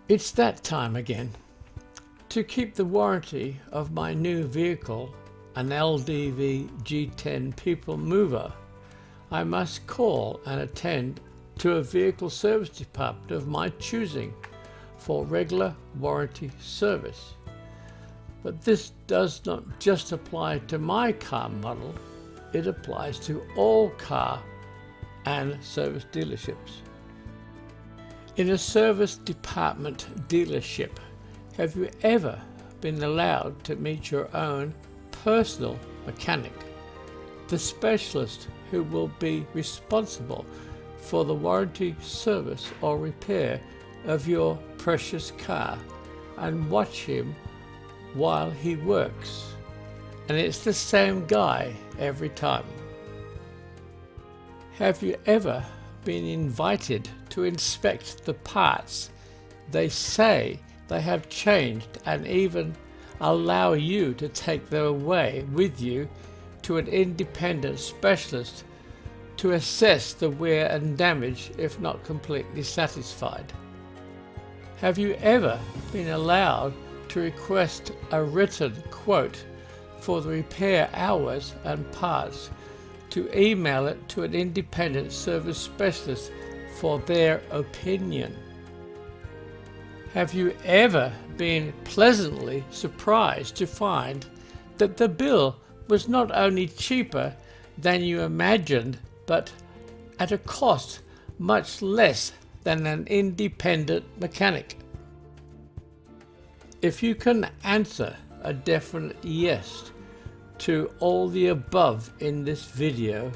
It's that time again. To keep the warranty of my new vehicle, an LDV G10 People Mover, I must call and attend to a vehicle service department of my choosing for regular warranty service. But this does not just apply to my car model, it applies to all car and service dealerships. In a service department dealership, have you ever been allowed to meet your own personal mechanic, the specialist who will be responsible for the warranty service or repair of your precious car, and watch him while he works? And it's the same guy every time. Have you ever been invited to inspect the parts they say they have changed, and even allow you to take them away with you to an independent specialist to assess the wear and damage if not completely satisfied? Have you ever been allowed to request a written quote for the repair hours and parts, to email it to an independent service specialist for their opinion? Have you ever been pleasantly surprised to find that the bill was not only cheaper than you imagined, but at a cost much less than an independent mechanic? If you can answer a definite yes to all the above in this video,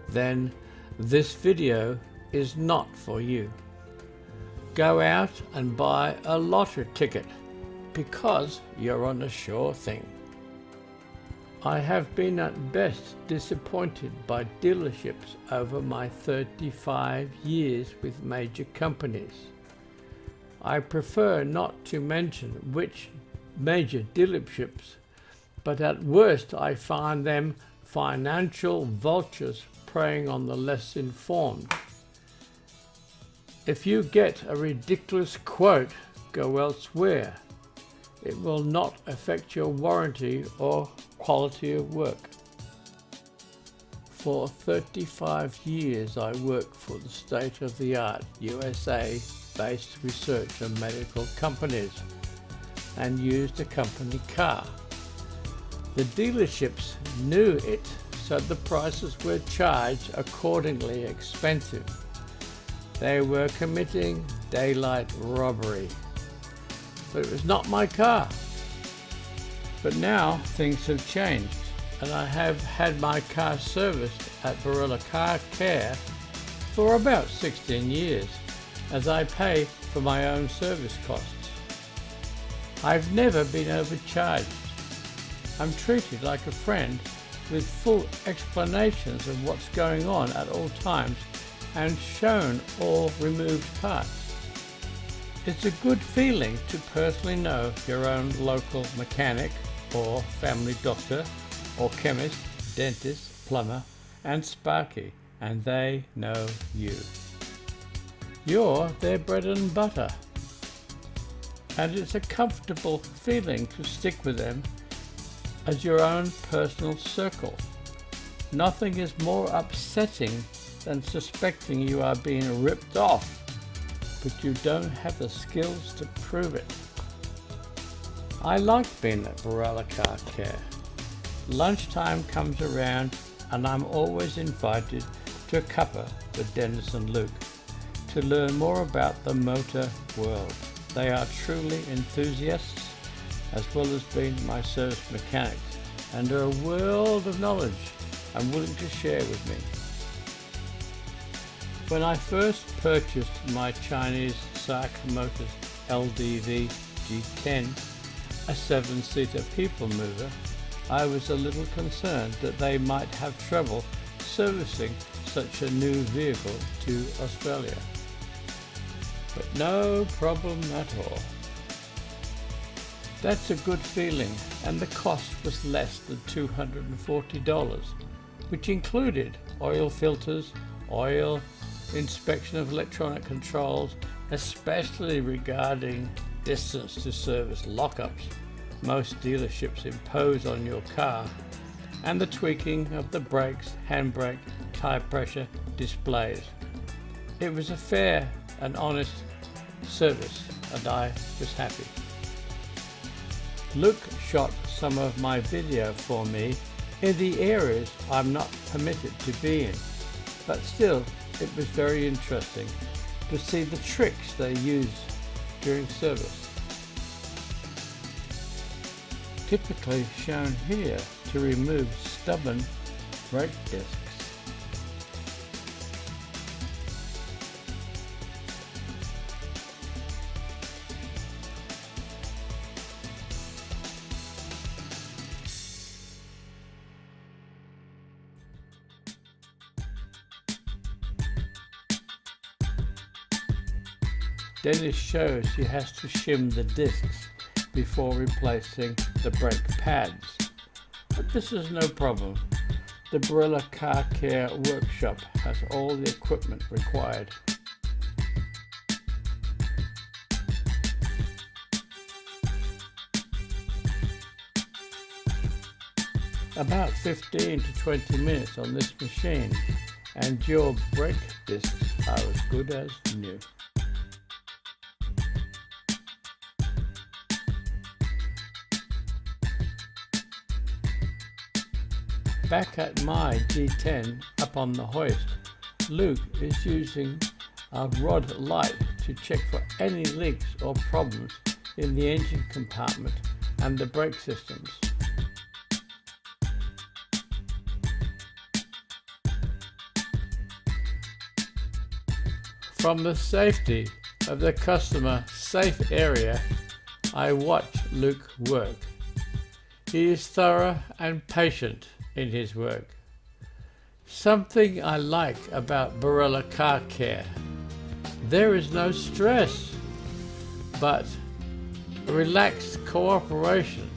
then this video is not for you. Go out and buy a lottery ticket, because you're on a sure thing. I have been at best disappointed by dealerships over my 35 years with major companies. I prefer not to mention which major dealerships, but at worst I find them financial vultures preying on the less informed. If you get a ridiculous quote, go elsewhere. It will not affect your warranty or quality of work. For 35 years I worked for the state-of-the-art USA-based research and medical companies and used a company car. The dealerships knew it, so the prices were charged accordingly expensive. They were committing daylight robbery. But it was not my car. But now things have changed, and I have had my car serviced at Barilla Car Care for about 16 years, as I pay for my own service costs. I've never been overcharged. I'm treated like a friend, with full explanations of what's going on at all times, and shown all removed parts. It's a good feeling to personally know your own local mechanic or family doctor or chemist, dentist, plumber and Sparky, and they know you. You're their bread and butter, and it's a comfortable feeling to stick with them as your own personal circle. Nothing is more upsetting than suspecting you are being ripped off, but you don't have the skills to prove it. I like being at Barilla Car Care. Lunchtime comes around and I'm always invited to a cuppa with Dennis and Luke to learn more about the motor world. They are truly enthusiasts, as well as being my service mechanics, and are a world of knowledge and willing to share with me. When I first purchased my Chinese SAIC Motors LDV G10, a 7-seater people mover, I was a little concerned that they might have trouble servicing such a new vehicle to Australia. But no problem at all. That's a good feeling, and the cost was less than $240, which included oil filters, oil, inspection of electronic controls, especially regarding distance to service lockups most dealerships impose on your car, and the tweaking of the brakes, handbrake, tire pressure displays. It was a fair and honest service, and I was happy. Luke shot some of my video for me in the areas I'm not permitted to be in, but still it was very interesting to see the tricks they use during service. Typically shown here to remove stubborn brake discs. Dennis shows he has to shim the discs before replacing the brake pads. But this is no problem. The Barilla Car Care workshop has all the equipment required. About 15 to 20 minutes on this machine and your brake discs are as good as new. Back at my G10 up on the hoist, Luke is using a rod light to check for any leaks or problems in the engine compartment and the brake systems. From the safety of the customer safe area, I watch Luke work. He is thorough and patient in his work. Something I like about Barilla Car Care. There is no stress, but a relaxed cooperation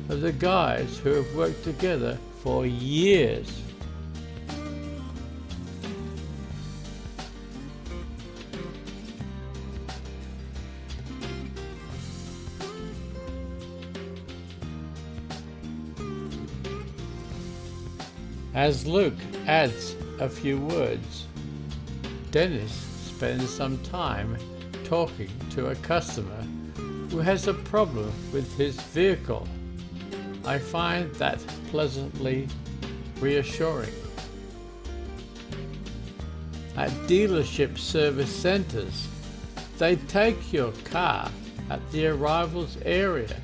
of the guys who have worked together for years. As Luke adds a few words, Dennis spends some time talking to a customer who has a problem with his vehicle. I find that pleasantly reassuring. At dealership service centers, they take your car at the arrivals area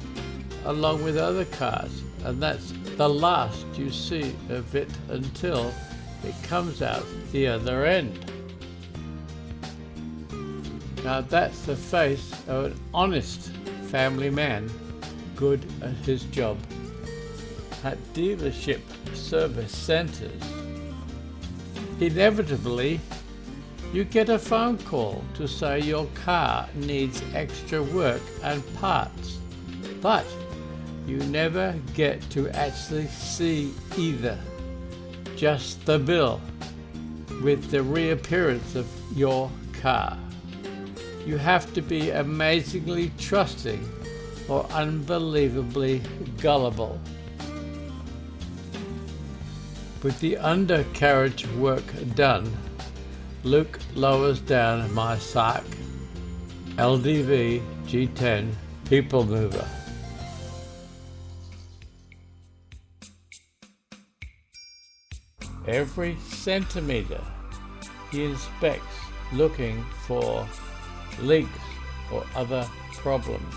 along with other cars, and that's the last you see of it until it comes out the other end. Now that's the face of an honest family man, good at his job. At dealership service centers, inevitably you get a phone call to say your car needs extra work and parts, but you never get to actually see either, just the bill with the reappearance of your car. You have to be amazingly trusting or unbelievably gullible. With the undercarriage work done, Luke lowers down my SARK LDV G10 People Mover. Every centimeter he inspects, looking for leaks or other problems.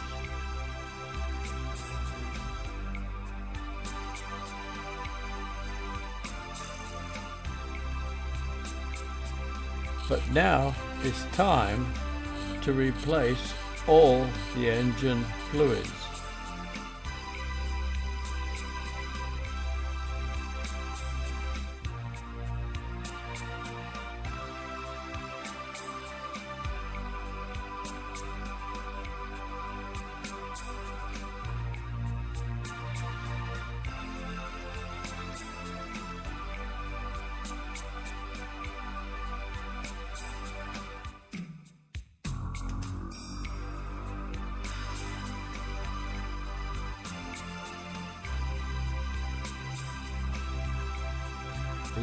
But now it's time to replace all the engine fluids.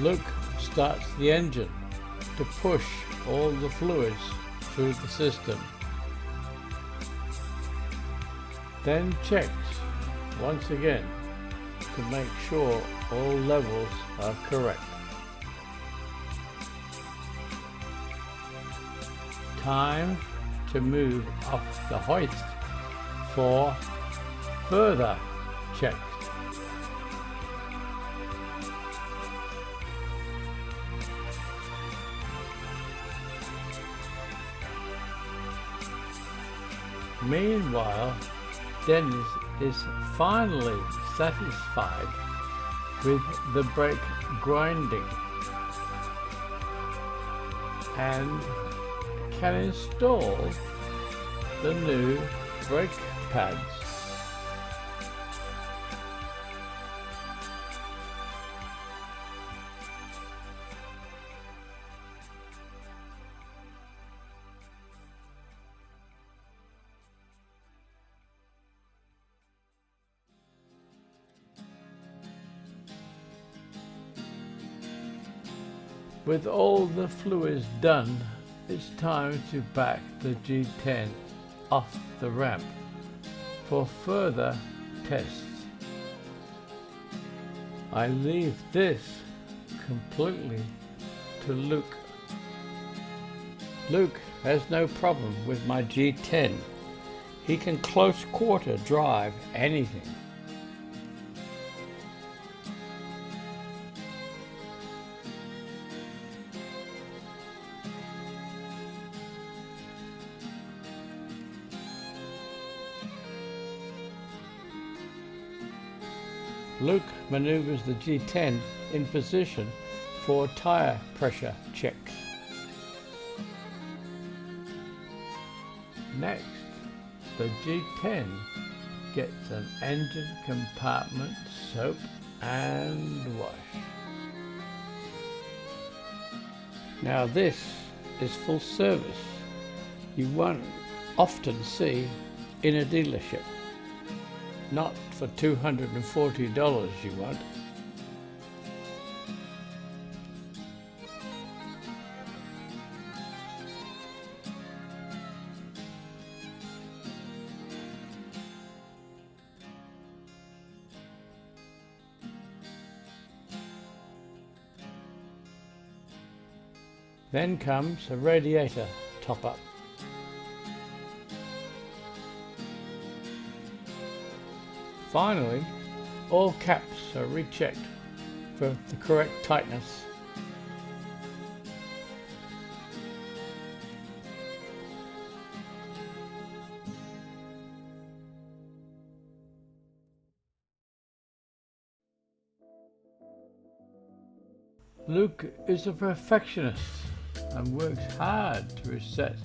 Luke starts the engine to push all the fluids through the system. Then checks once again to make sure all levels are correct. Time to move off the hoist for further checks. Meanwhile, Dennis is finally satisfied with the brake grinding and can install the new brake pads. With all the fluids done, it's time to back the G10 off the ramp for further tests. I leave this completely to Luke. Luke has no problem with my G10. He can close quarter drive anything. Luke maneuvers the G10 in position for tire pressure checks. Next, the G10 gets an engine compartment soap and wash. Now this is full service you won't often see in a dealership. Not for $240 you won't. Then comes a radiator top-up. Finally, all caps are rechecked for the correct tightness. Luke is a perfectionist and works hard to reset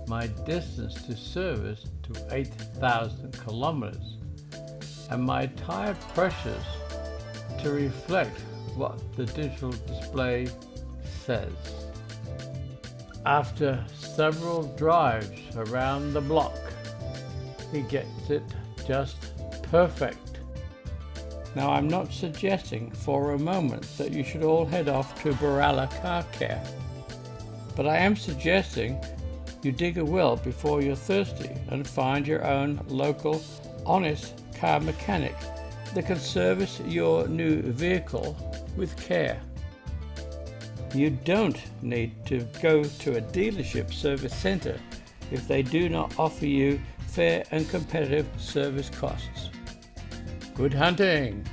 my distance to service to 8,000 kilometers and my tire pressures to reflect what the digital display says. After several drives around the block, he gets it just perfect. Now, I'm not suggesting for a moment that you should all head off to Barala Car Care, but I am suggesting you dig a well before you're thirsty and find your own local, honest car mechanic that can service your new vehicle with care. You don't need to go to a dealership service center if they do not offer you fair and competitive service costs. Good hunting!